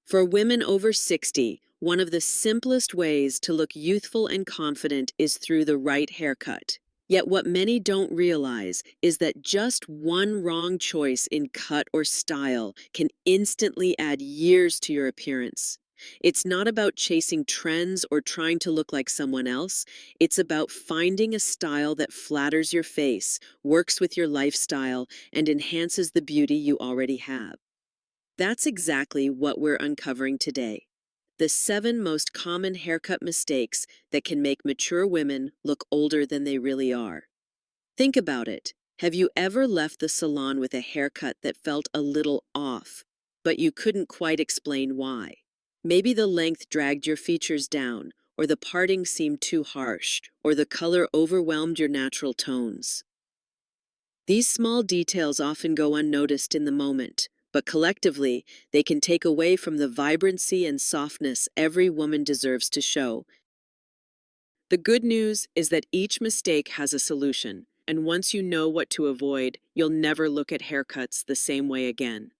For women over 60, one of the simplest ways to look youthful and confident is through the right haircut. Yet what many don't realize is that just one wrong choice in cut or style can instantly add years to your appearance. It's not about chasing trends or trying to look like someone else. It's about finding a style that flatters your face, works with your lifestyle, and enhances the beauty you already have. That's exactly what we're uncovering today. The 7 most common haircut mistakes that can make mature women look older than they really are. Think about it. Have you ever left the salon with a haircut that felt a little off, but you couldn't quite explain why? Maybe the length dragged your features down, or the parting seemed too harsh, or the color overwhelmed your natural tones. These small details often go unnoticed in the moment, but collectively, they can take away from the vibrancy and softness every woman deserves to show. The good news is that each mistake has a solution, and once you know what to avoid, you'll never look at haircuts the same way again.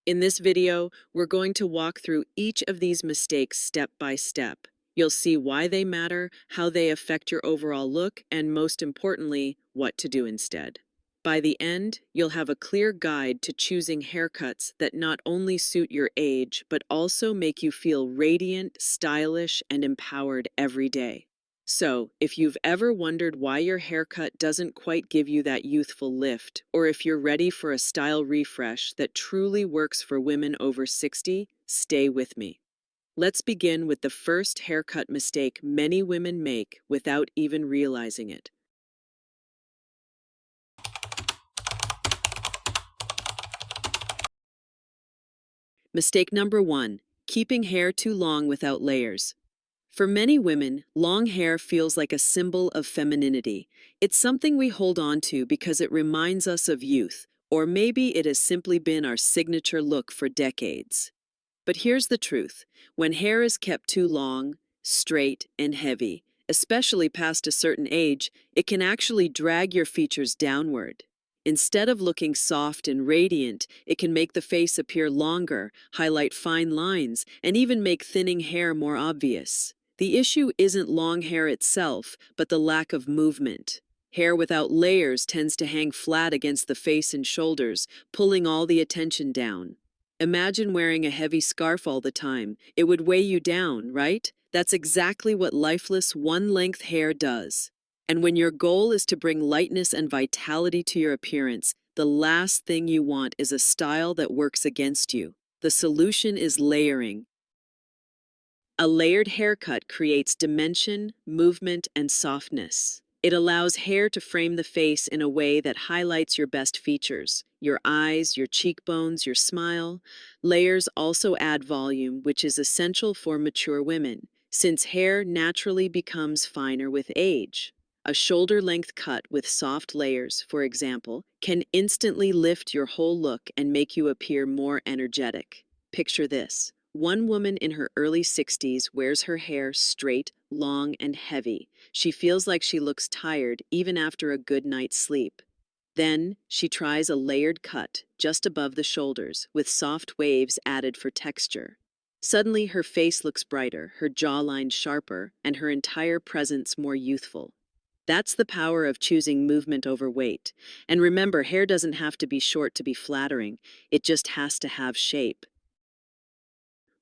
In this video, we're going to walk through each of these mistakes step by step. You'll see why they matter, how they affect your overall look, and most importantly, what to do instead. By the end, you'll have a clear guide to choosing haircuts that not only suit your age, but also make you feel radiant, stylish, and empowered every day. So, if you've ever wondered why your haircut doesn't quite give you that youthful lift, or if you're ready for a style refresh that truly works for women over 60, stay with me. Let's begin with the first haircut mistake many women make without even realizing it. Mistake number 1, keeping hair too long without layers. For many women, long hair feels like a symbol of femininity. It's something we hold on to because it reminds us of youth, or maybe it has simply been our signature look for decades. But here's the truth. When hair is kept too long, straight, and heavy, especially past a certain age, it can actually drag your features downward. Instead of looking soft and radiant, it can make the face appear longer, highlight fine lines, and even make thinning hair more obvious. The issue isn't long hair itself, but the lack of movement. Hair without layers tends to hang flat against the face and shoulders, pulling all the attention down. Imagine wearing a heavy scarf all the time. It would weigh you down, right? That's exactly what lifeless, one-length hair does. And when your goal is to bring lightness and vitality to your appearance, the last thing you want is a style that works against you. The solution is layering. A layered haircut creates dimension, movement, and softness. It allows hair to frame the face in a way that highlights your best features, your eyes, your cheekbones, your smile. Layers also add volume, which is essential for mature women, since hair naturally becomes finer with age. A shoulder-length cut with soft layers, for example, can instantly lift your whole look and make you appear more energetic. Picture this. One woman in her early 60s wears her hair straight, long, and heavy. She feels like she looks tired even after a good night's sleep. Then, she tries a layered cut just above the shoulders with soft waves added for texture. Suddenly, her face looks brighter, her jawline sharper, and her entire presence more youthful. That's the power of choosing movement over weight. And remember, hair doesn't have to be short to be flattering. It just has to have shape.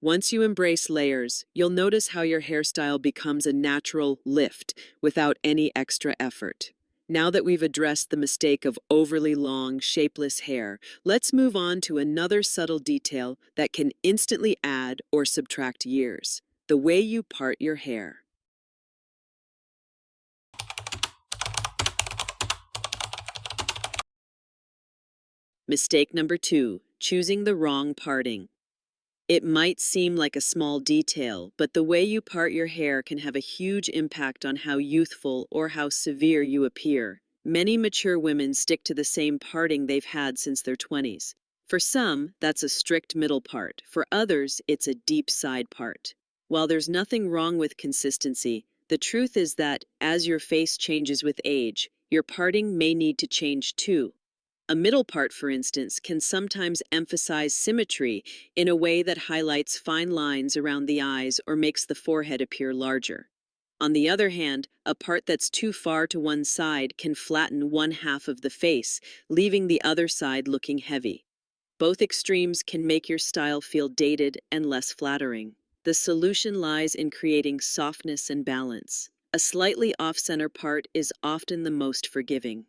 Once you embrace layers, you'll notice how your hairstyle becomes a natural lift without any extra effort. Now that we've addressed the mistake of overly long, shapeless hair, let's move on to another subtle detail that can instantly add or subtract years: the way you part your hair. Mistake number 2, choosing the wrong parting. It might seem like a small detail, but the way you part your hair can have a huge impact on how youthful or how severe you appear. Many mature women stick to the same parting they've had since their 20s. For some, that's a strict middle part. For others, it's a deep side part. While there's nothing wrong with consistency, the truth is that as your face changes with age, your parting may need to change too. A middle part, for instance, can sometimes emphasize symmetry in a way that highlights fine lines around the eyes or makes the forehead appear larger. On the other hand, a part that's too far to one side can flatten one half of the face, leaving the other side looking heavy. Both extremes can make your style feel dated and less flattering. The solution lies in creating softness and balance. A slightly off-center part is often the most forgiving.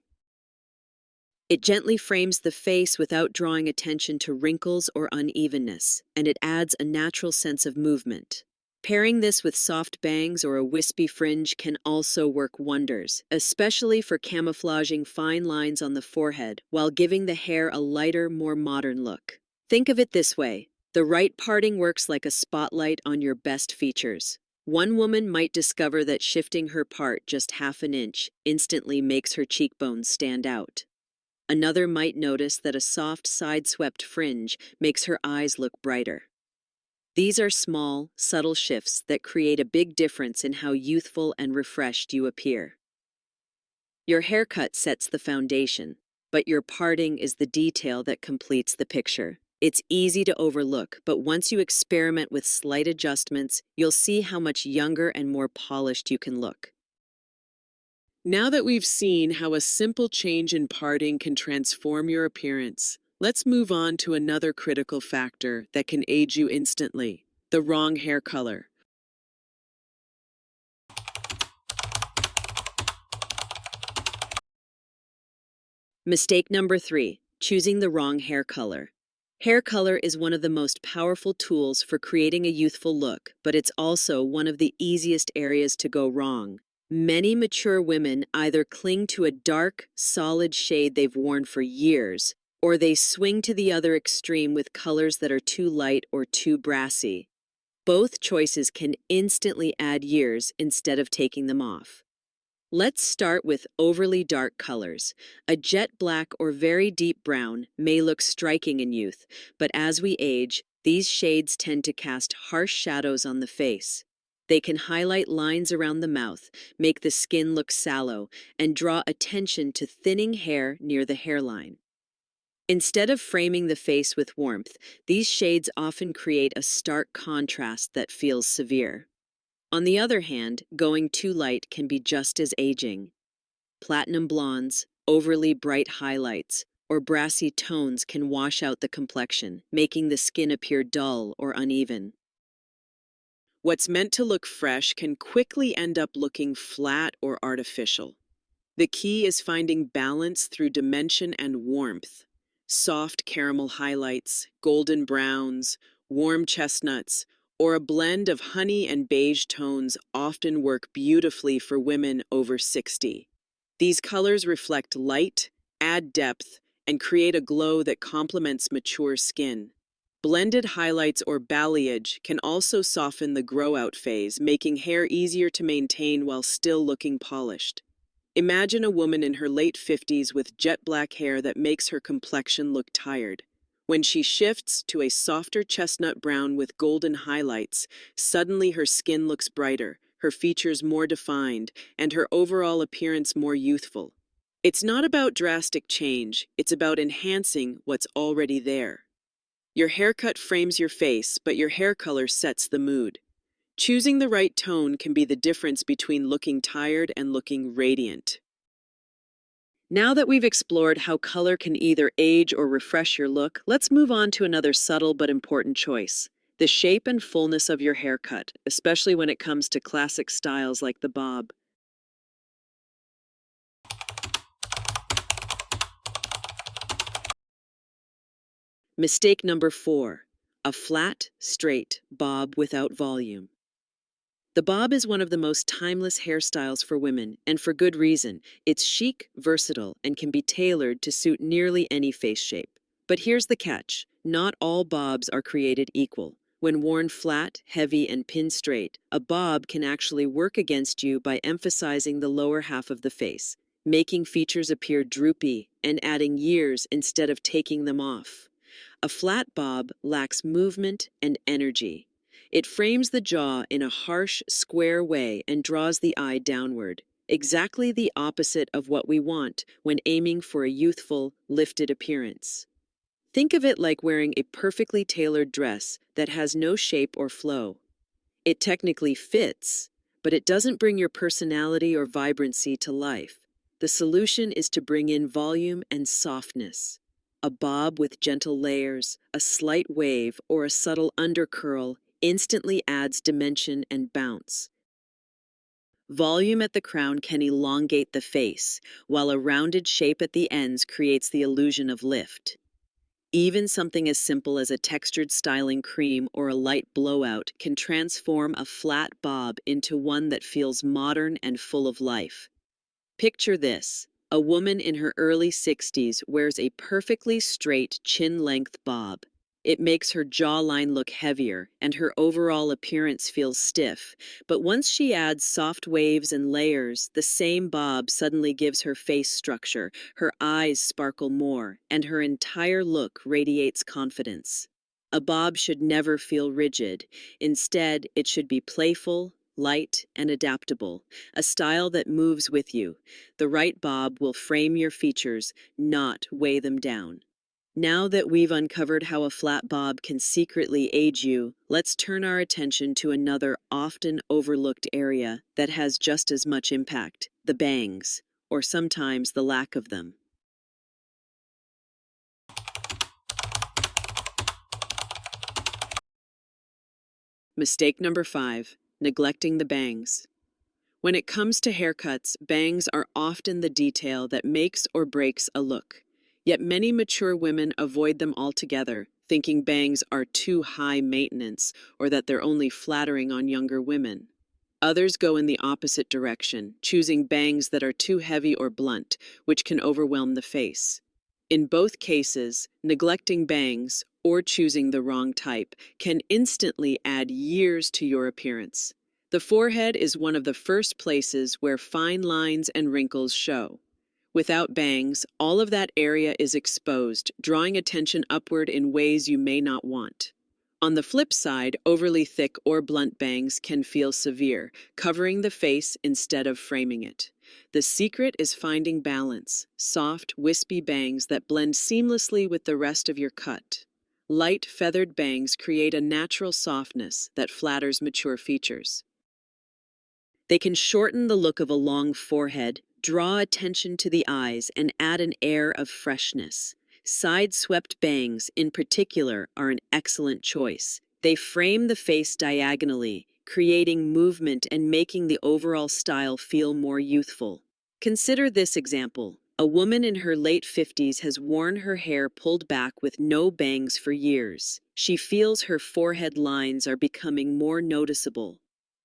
It gently frames the face without drawing attention to wrinkles or unevenness, and it adds a natural sense of movement. Pairing this with soft bangs or a wispy fringe can also work wonders, especially for camouflaging fine lines on the forehead while giving the hair a lighter, more modern look. Think of it this way: the right parting works like a spotlight on your best features. One woman might discover that shifting her part just half an inch instantly makes her cheekbones stand out. Another might notice that a soft side-swept fringe makes her eyes look brighter. These are small, subtle shifts that create a big difference in how youthful and refreshed you appear. Your haircut sets the foundation, but your parting is the detail that completes the picture. It's easy to overlook, but once you experiment with slight adjustments, you'll see how much younger and more polished you can look. Now that we've seen how a simple change in parting can transform your appearance, let's move on to another critical factor that can age you instantly: the wrong hair color. Mistake number 3, choosing the wrong hair color. Hair color is one of the most powerful tools for creating a youthful look, but it's also one of the easiest areas to go wrong. Many mature women either cling to a dark, solid shade they've worn for years, or they swing to the other extreme with colors that are too light or too brassy. Both choices can instantly add years instead of taking them off. Let's start with overly dark colors. A jet black or very deep brown may look striking in youth, but as we age, these shades tend to cast harsh shadows on the face. They can highlight lines around the mouth, make the skin look sallow, and draw attention to thinning hair near the hairline. Instead of framing the face with warmth, these shades often create a stark contrast that feels severe. On the other hand, going too light can be just as aging. Platinum blondes, overly bright highlights, or brassy tones can wash out the complexion, making the skin appear dull or uneven. What's meant to look fresh can quickly end up looking flat or artificial. The key is finding balance through dimension and warmth. Soft caramel highlights, golden browns, warm chestnuts, or a blend of honey and beige tones often work beautifully for women over 60. These colors reflect light, add depth, and create a glow that complements mature skin. Blended highlights or balayage can also soften the grow-out phase, making hair easier to maintain while still looking polished. Imagine a woman in her late 50s with jet black hair that makes her complexion look tired. When she shifts to a softer chestnut brown with golden highlights, suddenly her skin looks brighter, her features more defined, and her overall appearance more youthful. It's not about drastic change, it's about enhancing what's already there. Your haircut frames your face, but your hair color sets the mood. Choosing the right tone can be the difference between looking tired and looking radiant. Now that we've explored how color can either age or refresh your look, let's move on to another subtle but important choice: the shape and fullness of your haircut, especially when it comes to classic styles like the bob. Mistake number 4, a flat, straight bob without volume. The bob is one of the most timeless hairstyles for women, and for good reason. It's chic, versatile, and can be tailored to suit nearly any face shape. But here's the catch: not all bobs are created equal. When worn flat, heavy, and pinned straight, a bob can actually work against you by emphasizing the lower half of the face, making features appear droopy and adding years instead of taking them off. A flat bob lacks movement and energy. It frames the jaw in a harsh, square way and draws the eye downward. Exactly the opposite of what we want when aiming for a youthful, lifted appearance. Think of it like wearing a perfectly tailored dress that has no shape or flow. It technically fits, but it doesn't bring your personality or vibrancy to life. The solution is to bring in volume and softness. A bob with gentle layers, a slight wave, or a subtle undercurl instantly adds dimension and bounce. Volume at the crown can elongate the face, while a rounded shape at the ends creates the illusion of lift. Even something as simple as a textured styling cream or a light blowout can transform a flat bob into one that feels modern and full of life. Picture this. A woman in her early 60s wears a perfectly straight chin-length bob. It makes her jawline look heavier and her overall appearance feels stiff. But once she adds soft waves and layers, the same bob suddenly gives her face structure, her eyes sparkle more, and her entire look radiates confidence. A bob should never feel rigid. Instead, it should be playful, light, and adaptable, a style that moves with you. The right bob will frame your features, not weigh them down. Now that we've uncovered how a flat bob can secretly age you, let's turn our attention to another often overlooked area that has just as much impact: the bangs, or sometimes the lack of them. Mistake number 5, neglecting the bangs. When it comes to haircuts, bangs are often the detail that makes or breaks a look. Yet many mature women avoid them altogether, thinking bangs are too high maintenance or that they're only flattering on younger women. Others go in the opposite direction, choosing bangs that are too heavy or blunt, which can overwhelm the face. In both cases, neglecting bangs or choosing the wrong type can instantly add years to your appearance. The forehead is one of the first places where fine lines and wrinkles show. Without bangs, all of that area is exposed, drawing attention upward in ways you may not want. On the flip side, overly thick or blunt bangs can feel severe, covering the face instead of framing it. The secret is finding balance: soft, wispy bangs that blend seamlessly with the rest of your cut. Light, feathered bangs create a natural softness that flatters mature features. They can shorten the look of a long forehead, draw attention to the eyes, and add an air of freshness. Side-swept bangs, in particular, are an excellent choice. They frame the face diagonally, creating movement and making the overall style feel more youthful. Consider this example. A woman in her late 50s has worn her hair pulled back with no bangs for years. She feels her forehead lines are becoming more noticeable.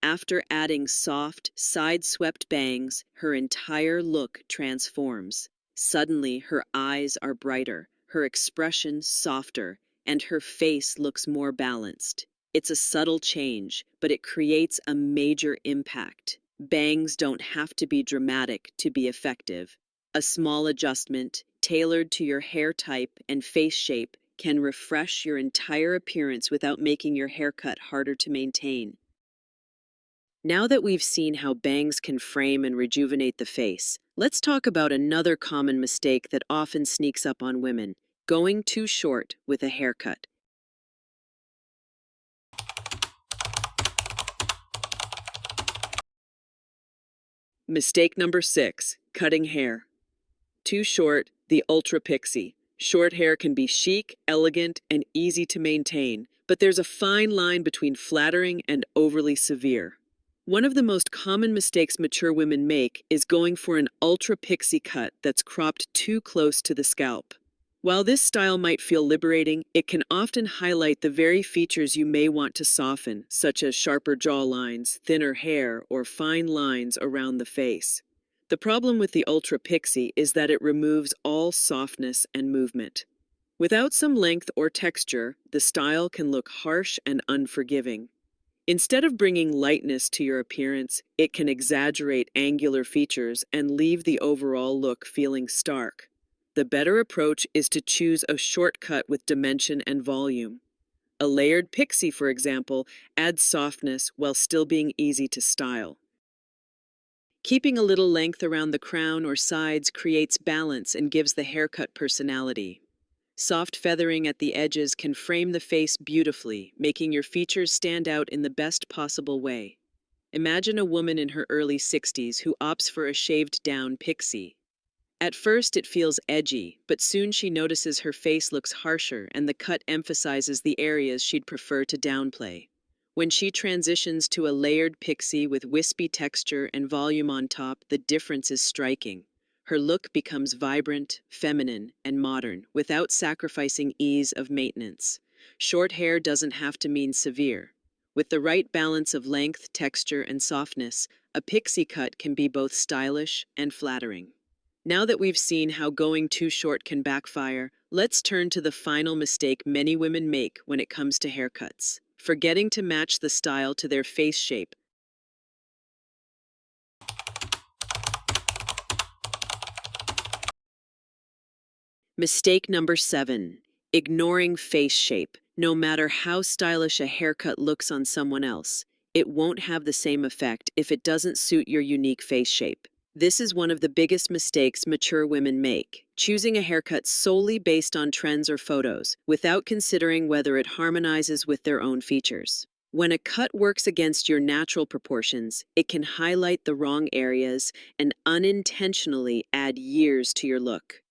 After adding soft, side-swept bangs, her entire look transforms. Suddenly, her eyes are brighter, her expression softer, and her face looks more balanced. It's a subtle change, but it creates a major impact. Bangs don't have to be dramatic to be effective. A small adjustment, tailored to your hair type and face shape, can refresh your entire appearance without making your haircut harder to maintain. Now that we've seen how bangs can frame and rejuvenate the face, let's talk about another common mistake that often sneaks up on women: going too short with a haircut. Mistake number 6, cutting hair. Too short, the ultra pixie. Short hair can be chic, elegant, and easy to maintain, but there's a fine line between flattering and overly severe. One of the most common mistakes mature women make is going for an ultra pixie cut that's cropped too close to the scalp. While this style might feel liberating, it can often highlight the very features you may want to soften, such as sharper jawlines, thinner hair, or fine lines around the face. The problem with the Ultra Pixie is that it removes all softness and movement. Without some length or texture, the style can look harsh and unforgiving. Instead of bringing lightness to your appearance, it can exaggerate angular features and leave the overall look feeling stark. The better approach is to choose a shortcut with dimension and volume. A layered pixie, for example, adds softness while still being easy to style. Keeping a little length around the crown or sides creates balance and gives the haircut personality. Soft feathering at the edges can frame the face beautifully, making your features stand out in the best possible way. Imagine a woman in her early 60s who opts for a shaved down pixie. At first, it feels edgy, but soon she notices her face looks harsher and the cut emphasizes the areas she'd prefer to downplay. When she transitions to a layered pixie with wispy texture and volume on top, the difference is striking. Her look becomes vibrant, feminine, and modern without sacrificing ease of maintenance. Short hair doesn't have to mean severe. With the right balance of length, texture, and softness, a pixie cut can be both stylish and flattering. Now that we've seen how going too short can backfire, let's turn to the final mistake many women make when it comes to haircuts: forgetting to match the style to their face shape. Mistake number 7: ignoring face shape. No matter how stylish a haircut looks on someone else, it won't have the same effect if it doesn't suit your unique face shape. This is one of the biggest mistakes mature women make, choosing a haircut solely based on trends or photos, without considering whether it harmonizes with their own features. When a cut works against your natural proportions, it can highlight the wrong areas and unintentionally add years to your look.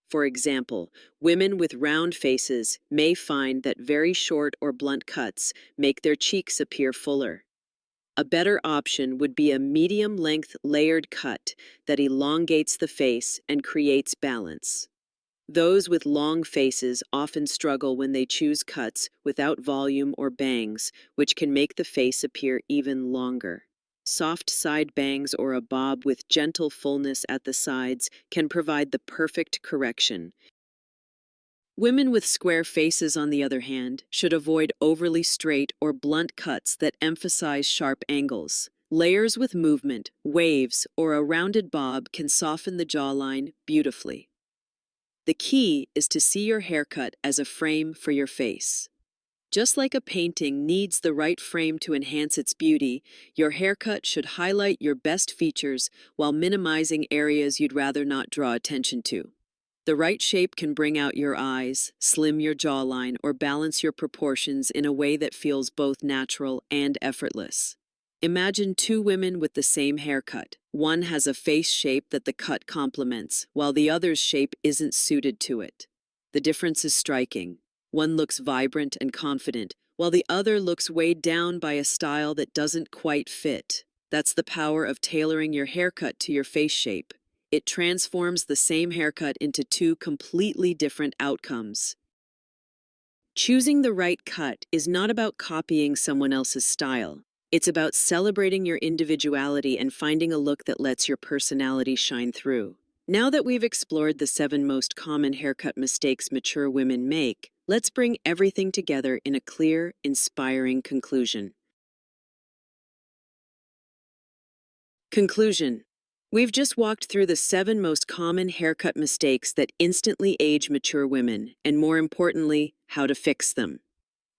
For example, women with round faces may find that very short or blunt cuts make their cheeks appear fuller. A better option would be a medium-length layered cut that elongates the face and creates balance. Those with long faces often struggle when they choose cuts without volume or bangs, which can make the face appear even longer. Soft side bangs or a bob with gentle fullness at the sides can provide the perfect correction. Women with square faces, on the other hand, should avoid overly straight or blunt cuts that emphasize sharp angles. Layers with movement, waves, or a rounded bob can soften the jawline beautifully. The key is to see your haircut as a frame for your face. Just like a painting needs the right frame to enhance its beauty, your haircut should highlight your best features while minimizing areas you'd rather not draw attention to. The right shape can bring out your eyes, slim your jawline, or balance your proportions in a way that feels both natural and effortless. Imagine two women with the same haircut. One has a face shape that the cut complements, while the other's shape isn't suited to it. The difference is striking. One looks vibrant and confident, while the other looks weighed down by a style that doesn't quite fit. That's the power of tailoring your haircut to your face shape. It transforms the same haircut into two completely different outcomes. Choosing the right cut is not about copying someone else's style. It's about celebrating your individuality and finding a look that lets your personality shine through. Now that we've explored the 7 most common haircut mistakes mature women make, let's bring everything together in a clear, inspiring conclusion. Conclusion. We've just walked through the 7 most common haircut mistakes that instantly age mature women, and more importantly, how to fix them.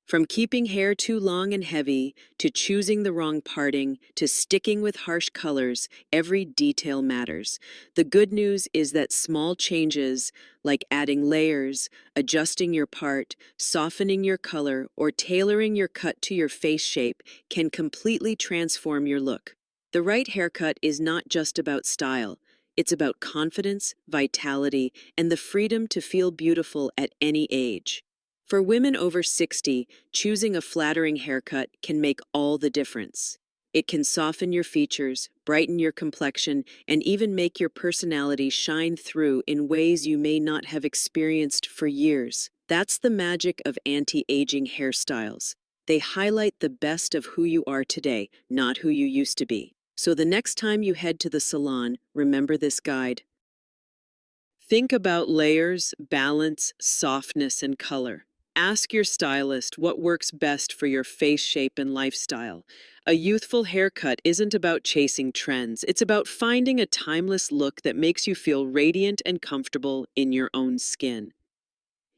From keeping hair too long and heavy, to choosing the wrong parting, to sticking with harsh colors, every detail matters. The good news is that small changes, like adding layers, adjusting your part, softening your color, or tailoring your cut to your face shape, can completely transform your look. The right haircut is not just about style. It's about confidence, vitality, and the freedom to feel beautiful at any age. For women over 60, choosing a flattering haircut can make all the difference. It can soften your features, brighten your complexion, and even make your personality shine through in ways you may not have experienced for years. That's the magic of anti-aging hairstyles. They highlight the best of who you are today, not who you used to be. So the next time you head to the salon, remember this guide. Think about layers, balance, softness, and color. Ask your stylist what works best for your face shape and lifestyle. A youthful haircut isn't about chasing trends. It's about finding a timeless look that makes you feel radiant and comfortable in your own skin.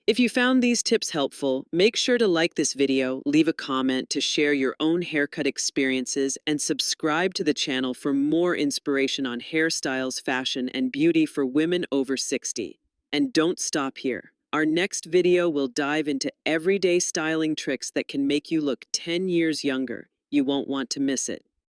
If you found these tips helpful, make sure to like this video, leave a comment to share your own haircut experiences, and subscribe to the channel for more inspiration on hairstyles, fashion, and beauty for women over 60. And don't stop here. Our next video will dive into everyday styling tricks that can make you look 10 years younger. You won't want to miss it.